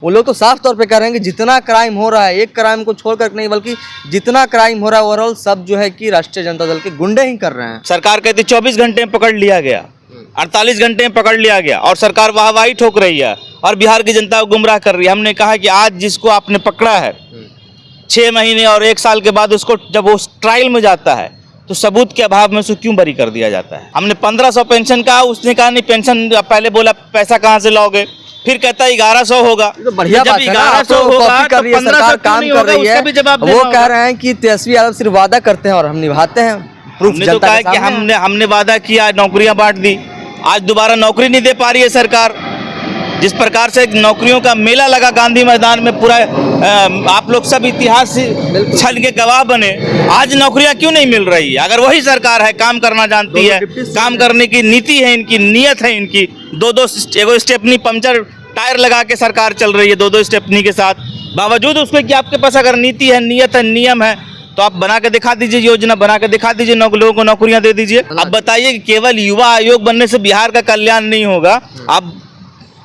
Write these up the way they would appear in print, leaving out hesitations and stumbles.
वो लोग तो साफ तौर पे कह रहे हैं कि जितना क्राइम हो रहा है, एक क्राइम को छोड़कर नहीं बल्कि जितना क्राइम हो रहा है ओवरऑल सब जो है कि राष्ट्रीय जनता दल के गुंडे ही कर रहे हैं। सरकार कहती 24 घंटे में पकड़ लिया गया, 48 घंटे में पकड़ लिया गया और सरकार वाहवाही ठोक रही है और बिहार की जनता को गुमराह कर रही है। हमने कहा कि आज जिसको आपने पकड़ा है 6 महीने और 1 साल के बाद उसको जब वो ट्रायल में जाता है तो सबूत के अभाव में उसको क्यों बरी कर दिया जाता है। हमने 1500 पेंशन कहा, उसने कहा नहीं पेंशन, पहले बोला पैसा कहाँ से लाओगे, फिर कहता है 1100 होगा। तो बढ़िया बात है ना, आप तो कॉपी कर रही है सरकार, काम कर रही है। वो कह रहे हैं कि तेजस्वी यादव सिर्फ वादा करते हैं और हम निभाते हैं। हमने तो कहा कि हमने वादा किया, नौकरियां बांट दी, आज दोबारा नौकरी नहीं दे पा रही है सरकार। जिस प्रकार से नौकरियों का मेला लगा गांधी मैदान में, पूरा आप लोग सब इतिहास छल के गवाह बने, आज नौकरियां क्यों नहीं मिल रही है। अगर वही सरकार है, काम करना जानती है, काम करने की नीति है इनकी, नियत है इनकी, एगो स्टेपनी पंचर टायर लगा के सरकार चल रही है 2-2 स्टेपनी के साथ, बावजूद उसमें कि आपके पास अगर नीति है, नियत है, नियम है तो आप बना के दिखा दीजिए, योजना बना के दिखा दीजिए, लोगों को नौकरियां दे दीजिए। अब बताइए कि केवल युवा आयोग बनने से बिहार का कल्याण नहीं होगा, अब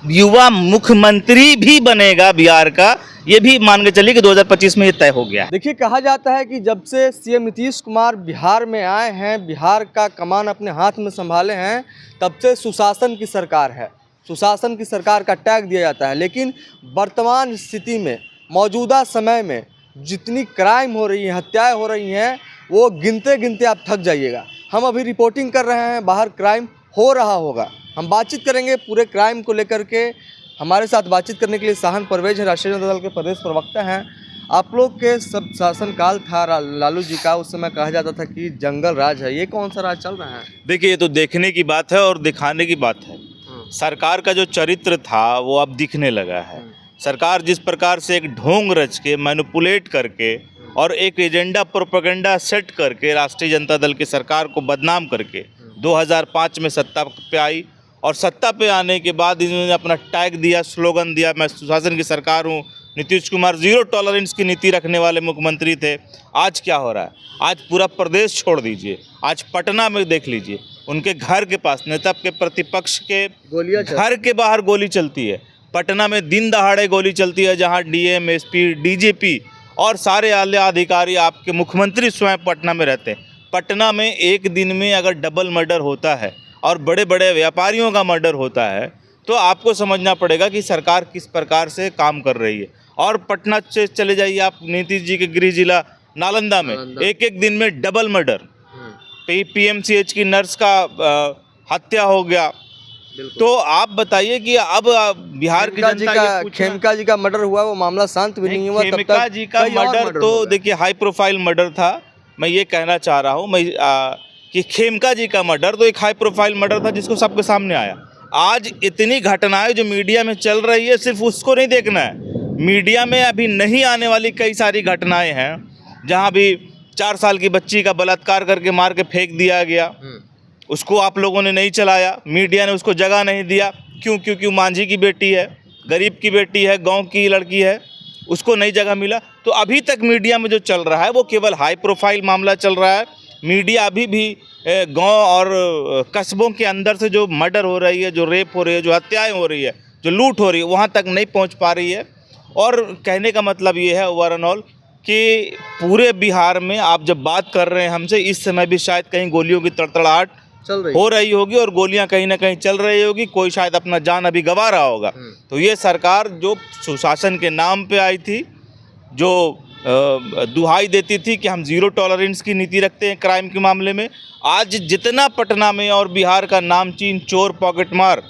युवा मुख्यमंत्री भी बनेगा बिहार का, ये भी मान के चलिए कि 2025 में ये तय हो गया। देखिए, कहा जाता है कि जब से सीएम नीतीश कुमार बिहार में आए हैं, बिहार का कमान अपने हाथ में संभाले हैं, तब से सुशासन की सरकार है, सुशासन की सरकार का टैग दिया जाता है। लेकिन वर्तमान स्थिति में, मौजूदा समय में जितनी क्राइम हो रही है, हत्याएं हो रही हैं, वो गिनते गिनते आप थक जाइएगा। हम अभी रिपोर्टिंग कर रहे हैं, बाहर क्राइम हो रहा होगा, हम बातचीत करेंगे पूरे क्राइम को लेकर के। हमारे साथ बातचीत करने के लिए साहन परवेज है, राष्ट्रीय जनता दल के प्रदेश प्रवक्ता हैं। आप लोग के सब शासनकाल था लालू जी का, उस समय कहा जाता था कि जंगल राज है, ये कौन सा राज चल रहा है? देखिए, ये तो देखने की बात है और दिखाने की बात है। सरकार का जो चरित्र था वो अब दिखने लगा है। सरकार जिस प्रकार से एक ढोंग रच के, मैनिपुलेट करके और एक एजेंडा प्रोपेगेंडा सेट करके राष्ट्रीय जनता दल की सरकार को बदनाम करके 2005 में सत्ता पे आई और सत्ता पे आने के बाद इन्होंने अपना टैग दिया, स्लोगन दिया, मैं सुशासन की सरकार हूँ। नीतीश कुमार 0 टॉलरेंस की नीति रखने वाले मुख्यमंत्री थे। आज क्या हो रहा है? आज पूरा प्रदेश छोड़ दीजिए, आज पटना में देख लीजिए, उनके घर के पास, नेता के प्रतिपक्ष के घर के बाहर गोली चलती है। पटना में दिन दहाड़े गोली चलती है, जहां डीएम, एसपी, डीजीपी और सारे आला अधिकारी, आपके मुख्यमंत्री स्वयं पटना में रहते हैं। पटना में एक दिन में अगर डबल मर्डर होता है और बड़े बड़े व्यापारियों का मर्डर होता है तो आपको समझना पड़ेगा कि सरकार किस प्रकार से काम कर रही है। और पटना से चले जाइए आप, नीतीश जी के गृह जिला नालंदा में एक दिन में डबल मर्डर, पीएमसीएच की नर्स का हत्या हो गया। तो आप बताइए कि अब बिहार की जनता, खेमका जी का मर्डर हुआ, वो मामला शांत भी नहीं हुआ। खेमका जी का मर्डर तो देखिए हाई प्रोफाइल मर्डर था। मैं ये कहना चाह रहा हूँ कि खेमका जी का मर्डर तो एक हाई प्रोफाइल मर्डर था जिसको सबके सामने आया। आज इतनी घटनाएं जो मीडिया में चल रही है, सिर्फ उसको नहीं देखना है, मीडिया में अभी नहीं आने वाली कई सारी घटनाएं हैं जहां भी 4 साल की बच्ची का बलात्कार करके मार के फेंक दिया गया, उसको आप लोगों ने नहीं चलाया, मीडिया ने उसको जगह नहीं दिया। क्यों मांझी की बेटी है, गरीब की बेटी है, गांव की लड़की है, उसको नई जगह मिला। तो अभी तक मीडिया में जो चल रहा है वो केवल हाई प्रोफाइल मामला चल रहा है। मीडिया अभी भी गांव और कस्बों के अंदर से जो मर्डर हो रही है, जो रेप हो रही है, जो हत्याएं हो रही है, जो लूट हो रही है, वहां तक नहीं पहुंच पा रही है। और कहने का मतलब ये है ओवरऑल कि पूरे बिहार में आप जब बात कर रहे हैं हमसे, इस समय भी शायद कहीं गोलियों की तड़तड़ाहट हो रही होगी और गोलियां कहीं ना कहीं चल रही होगी, कोई शायद अपना जान अभी गंवा रहा होगा। तो ये सरकार जो सुशासन के नाम पे आई थी, जो दुहाई देती थी कि हम 0 टॉलरेंस की नीति रखते हैं क्राइम के मामले में, आज जितना पटना में और बिहार का नामचीन चोर पॉकेटमार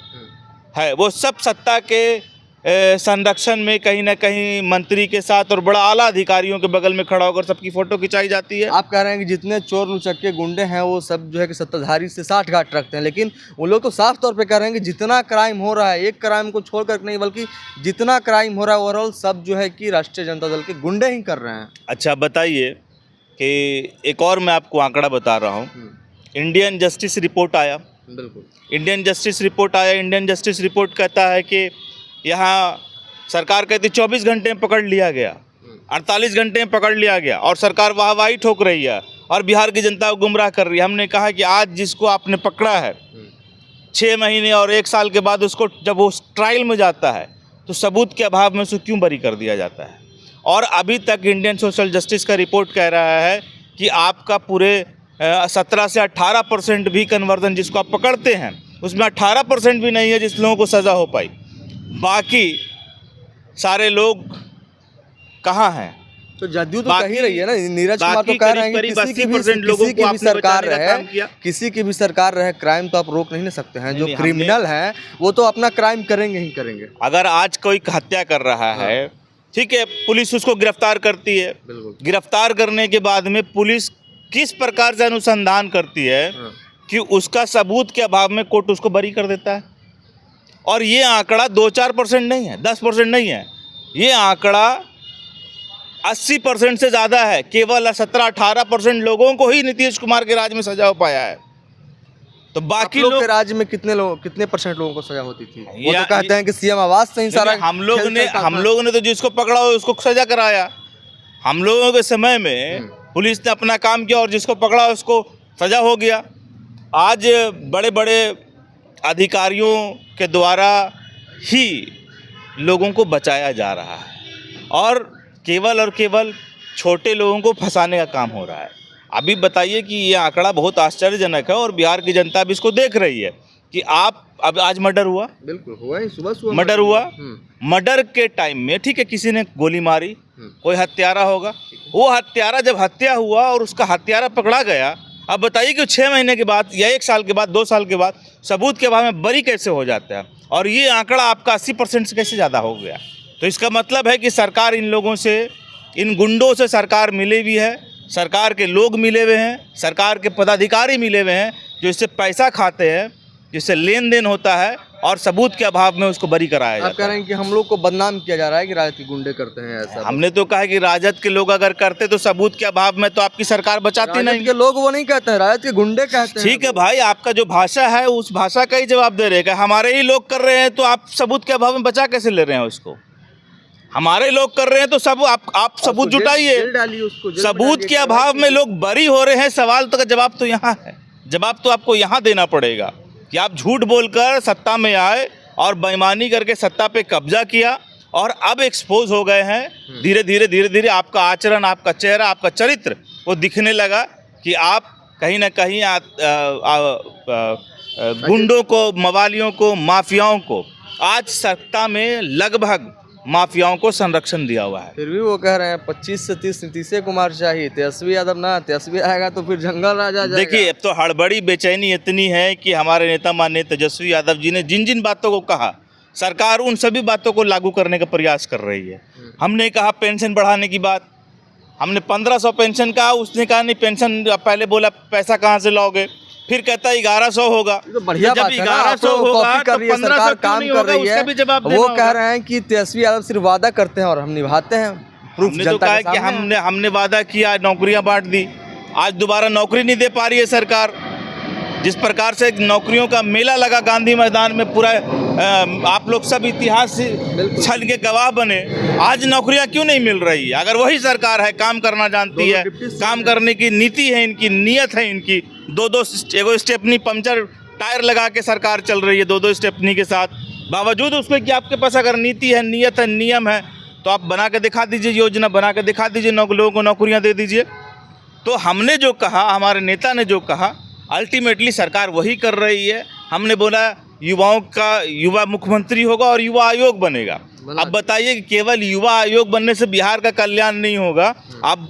है, वो सब सत्ता के संरक्षण में कहीं ना कहीं मंत्री के साथ और बड़ा आला अधिकारियों के बगल में खड़ा होकर सबकी फोटो खिंचाई जाती है। आप कह रहे हैं कि जितने चोर लुचक्के गुंडे हैं वो सब जो है कि सत्ताधारी से साठ गांठ रखते हैं, लेकिन वो लोग तो साफ तौर पे कह रहे हैं कि जितना क्राइम हो रहा है, एक क्राइम को छोड़कर नहीं बल्कि जितना क्राइम हो रहा है ओवरऑल सब जो है कि राष्ट्रीय जनता दल के गुंडे ही कर रहे हैं। अच्छा, बताइए कि एक और मैं आपको आंकड़ा बता रहा हूँ। इंडियन जस्टिस रिपोर्ट आया, बिल्कुल इंडियन जस्टिस रिपोर्ट आया। इंडियन जस्टिस रिपोर्ट कहता है कि यहाँ सरकार कहती 24 घंटे में पकड़ लिया गया, 48 घंटे में पकड़ लिया गया और सरकार वाहवाही ठोक रही है और बिहार की जनता को गुमराह कर रही है। हमने कहा कि आज जिसको आपने पकड़ा है 6 महीने और 1 साल के बाद उसको जब वो ट्रायल में जाता है तो सबूत के अभाव में उसको क्यों बरी कर दिया जाता है? और अभी तक इंडियन सोशल जस्टिस का रिपोर्ट कह रहा है कि आपका पूरे 17 से 18% भी कन्वर्जन जिसको आप पकड़ते हैं उसमें 18% भी नहीं है जिस लोगों को सज़ा हो पाई। बाकी सारे लोग कहाँ हैं? तो जदयू तो कह ही रही है ना, नीरज कुमार तो कह रहे हैं कि किसी की भी सरकार रहे क्राइम तो आप रोक नहीं सकते हैं। जो क्रिमिनल हैं वो तो अपना क्राइम करेंगे ही करेंगे। अगर आज कोई हत्या कर रहा है, ठीक है, पुलिस उसको गिरफ्तार करती है। गिरफ्तार करने के बाद में पुलिस किस प्रकार से अनुसंधान करती है कि उसका सबूत के अभाव में कोर्ट उसको बरी कर देता है। और ये आंकड़ा 2-4% नहीं है, 10% नहीं है, ये आंकड़ा 80% से ज़्यादा है। केवल 17-18% लोगों को ही नीतीश कुमार के राज में सजा हो पाया है। तो बाकी लोग के राज्य में कितने परसेंट लोगों को सजा होती थी? वो तो कहते हैं कि सीएम आवास से ही सारा हम लोगों ने तो जिसको पकड़ा हो उसको सजा कराया। हम लोगों के समय में पुलिस ने अपना काम किया और जिसको पकड़ा उसको सजा हो गया। आज बड़े बड़े अधिकारियों के द्वारा ही लोगों को बचाया जा रहा है और केवल छोटे लोगों को फंसाने का काम हो रहा है। अभी बताइए कि ये आंकड़ा बहुत आश्चर्यजनक है और बिहार की जनता भी इसको देख रही है कि आप अब आज मर्डर हुआ, बिल्कुल हुआ ही, सुबह मर्डर हुआ। मर्डर के टाइम में ठीक है किसी ने गोली मारी, कोई हत्यारा होगा, वो हत्यारा जब हत्या हुआ और उसका हत्यारा पकड़ा गया, अब बताइए कि 6 महीने के बाद या 1 साल के बाद 2 साल के बाद सबूत के अभाव में बरी कैसे हो जाता है? और ये आंकड़ा आपका 80% से कैसे ज़्यादा हो गया? तो इसका मतलब है कि सरकार इन लोगों से, इन गुंडों से सरकार मिले हुई है, सरकार के लोग मिले हुए हैं, सरकार के पदाधिकारी मिले हुए हैं जो इससे पैसा खाते हैं, जिससे लेन देन होता है और सबूत के अभाव में उसको बरी कराया जाता है। आप कह रहे हैं कि हम लोग को बदनाम किया जा रहा है कि राजद के गुंडे करते हैं ऐसा? हमने तो कहा कि राजद के लोग अगर करते तो सबूत के अभाव में तो आपकी सरकार बचाती नहीं। के लोग वो नहीं कहते हैं, राजद के गुंडे कहते हैं। ठीक है भाई, आपका जो भाषा है उस भाषा का ही जवाब दे रहेगा। हमारे ही लोग कर रहे हैं तो आप सबूत के अभाव में बचा कैसे ले रहे हैं उसको? हमारे लोग कर रहे हैं तो सब आप सबूत जुटाइए। सबूत के अभाव में लोग बरी हो रहे हैं। सवाल तो का जवाब तो यहाँ है, जवाब तो आपको यहाँ देना पड़ेगा कि आप झूठ बोलकर सत्ता में आए और बेईमानी करके सत्ता पे कब्जा किया और अब एक्सपोज हो गए हैं। धीरे धीरे आपका आचरण, आपका चेहरा, आपका चरित्र वो दिखने लगा कि आप कहीं ना कहीं गुंडों को, मवालियों को, माफियाओं को, आज सत्ता में लगभग माफियाओं को संरक्षण दिया हुआ है। फिर भी वो कह रहे हैं 25 से 30 नीतीश कुमार चाहिए, तेजस्वी यादव ना, तेजस्वी आएगा तो फिर जंगल राजा जाएगा। देखिए, अब तो हड़बड़ी बेचैनी इतनी है कि हमारे नेता माननीय तेजस्वी यादव जी ने जिन जिन बातों को कहा, सरकार उन सभी बातों को लागू करने का प्रयास कर रही है। हमने कहा पेंशन बढ़ाने की बात, हमने 1500 पेंशन कहा, उसने कहा नहीं पेंशन, पहले बोला पैसा कहाँ से लाओगे, फिर कहता है 1100 होगा। तो बढ़िया बात है ना, 1100 होगा तो 1500 काम कर रही है। वो कह रहे हैं कि तेजस्वी यादव सिर्फ वादा करते हैं और हम निभाते हैं। हमने तो कहा कि हमने वादा किया, नौकरियां बांट दी, आज दोबारा नौकरी नहीं दे पा रही है सरकार। जिस प्रकार से नौकरियों का मेला लगा गांधी मैदान में, पूरा आप लोग सब इतिहास छल के गवाह बने, आज नौकरियां क्यों नहीं मिल रही है? अगर वही सरकार है, काम करना जानती है, काम करने की नीति है इनकी, नियत है इनकी, एगो स्टेपनी पंचर टायर लगा के सरकार चल रही है 2-2 स्टेपनी के साथ, बावजूद उसमें कि आपके पास अगर नीति है, नियत है, नियम है तो आप बना के दिखा दीजिए, योजना बना के दिखा दीजिए, लोगों को नौकरियां दे दीजिए। तो हमने जो कहा, हमारे नेता ने जो कहा, अल्टीमेटली सरकार वही कर रही है। हमने बोला युवाओं का युवा मुख्यमंत्री होगा और युवा आयोग बनेगा। अब बताइए कि केवल युवा आयोग बनने से बिहार का कल्याण नहीं होगा, अब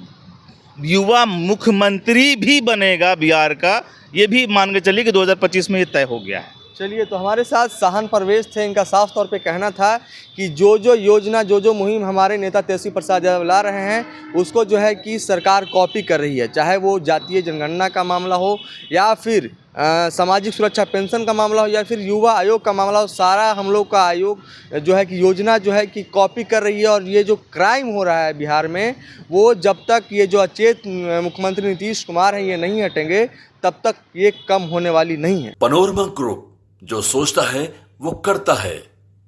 युवा मुख्यमंत्री भी बनेगा बिहार का, ये भी मान के चलिए कि 2025 में ये तय हो गया है। चलिए, तो हमारे साथ साहन परवेश थे। इनका साफ तौर पे कहना था कि जो योजना, जो मुहिम हमारे नेता तेजस्वी प्रसाद यादव ला रहे हैं उसको जो है कि सरकार कॉपी कर रही है, चाहे वो जातीय जनगणना का मामला हो या फिर सामाजिक सुरक्षा पेंशन का मामला हो या फिर युवा आयोग का मामला हो। सारा हम लोग का आयोग जो है कि योजना जो है कि कॉपी कर रही है। और ये जो क्राइम हो रहा है बिहार में, वो जब तक ये जो अचेत मुख्यमंत्री नीतीश कुमार हैं ये नहीं हटेंगे तब तक ये कम होने वाली नहीं है। पैनोरमा ग्रुप, जो सोचता है वो करता है।